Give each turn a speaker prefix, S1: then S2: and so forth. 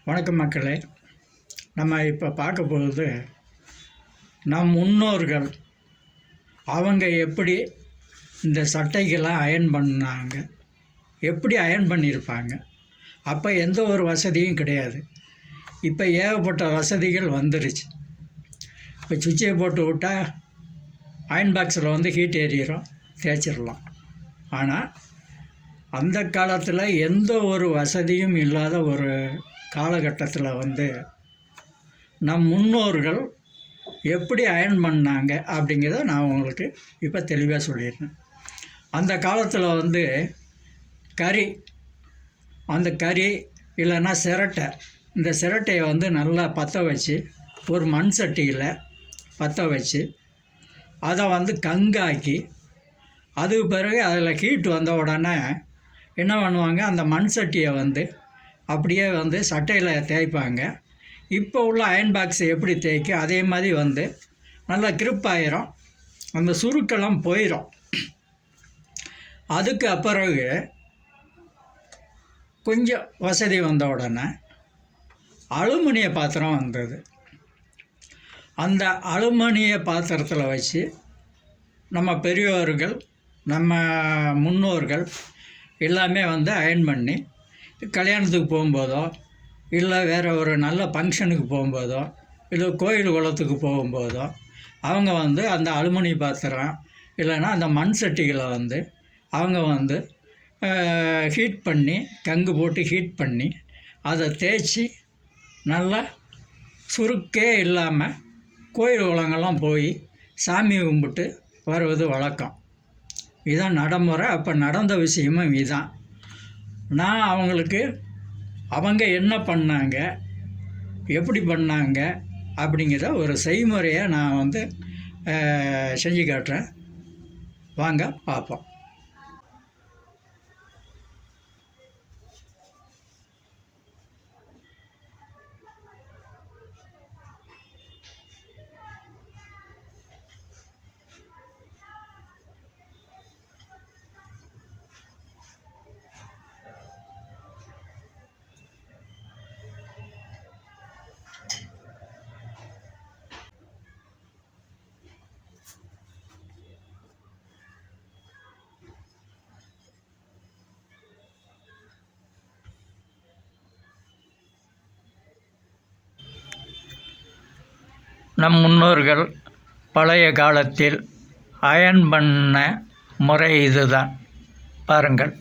S1: வணக்கம் மக்களே. நம்ம இப்போ பார்க்க போகிறது நம் முன்னோர்கள் அவங்க எப்படி இந்த சட்டைகள்லாம் அயர்ன் பண்ணாங்க, எப்படி அயர்ன் பண்ணியிருப்பாங்க. அப்போ எந்த ஒரு வசதியும் கிடையாது. இப்போ ஏகப்பட்ட வசதிகள் வந்துருச்சு. இப்போ சுவிட்சை போட்டு விட்டால் அயர்ன் பாக்ஸில் ஹீட் ஏறிடும், தேய்ச்சிடலாம். ஆனால் அந்த காலத்தில் எந்த ஒரு வசதியும் இல்லாத ஒரு காலகட்டத்தில் நம் முன்னோர்கள் எப்படி அயர்ன் பண்ணாங்க அப்படிங்கிறத நான் உங்களுக்கு இப்போ தெளிவாக சொல்லிடுறேன். அந்த காலத்தில் கறி, அந்த கறி இல்லைன்னா சிரட்டை, இந்த சிரட்டையை நல்லா பற்ற வச்சு ஒரு மண் சட்டியில் பற்ற வச்சு அதை கங்காக்கி அதுக்கு பிறகு அதில் ஹீட் வந்த உடனே என்ன பண்ணுவாங்க, அந்த மண் சட்டியை அப்படியே சட்டையில் தேய்ப்பாங்க. இப்போ உள்ள அயர்ன் பாக்ஸை எப்படி தேய்க்கும் அதே மாதிரி நல்லா கிரிப் ஆயிரும், அந்த சுருக்கெல்லாம் போயிடும். அதுக்கு பிறகு கொஞ்சம் வசதி வந்த உடனே அலுமினிய பாத்திரம் வந்தது. அந்த அலுமினிய பாத்திரத்தில் வச்சு நம்ம பெரியோர்கள், நம்ம முன்னோர்கள் எல்லாமே அயர்ன் பண்ணி கல்யாணத்துக்கு போகும்போதோ, இல்லை வேறு ஒரு நல்ல ஃபங்க்ஷனுக்கு போகும்போதோ, இல்லை கோயில் குளத்துக்கு போகும்போதோ அவங்க அந்த அலுமினிய பாத்திரம் இல்லைன்னா அந்த மண் சட்டிகளை அவங்க ஹீட் பண்ணி, கங்கு போட்டு ஹீட் பண்ணி அதை தேய்ச்சி நல்லா சுருக்கே இல்லாமல் கோயில் குளங்கள்லாம் போய் சாமி கும்பிட்டு வருவது வழக்கம். இதுதான் நடைமுறை. அப்போ நடந்த விஷயமும் இதுதான். நான் அவங்களுக்கு அவங்க என்ன பண்ணாங்க, எப்படி பண்ணாங்க அப்படிங்கிற ஒரு செய்முறையை நான் செஞ்சு காட்டுறேன். வாங்க பார்ப்போம். நம் முன்னோர்கள் பழைய காலத்தில் அயர்ன் பண்ண முறை இதுதான். பாருங்கள்.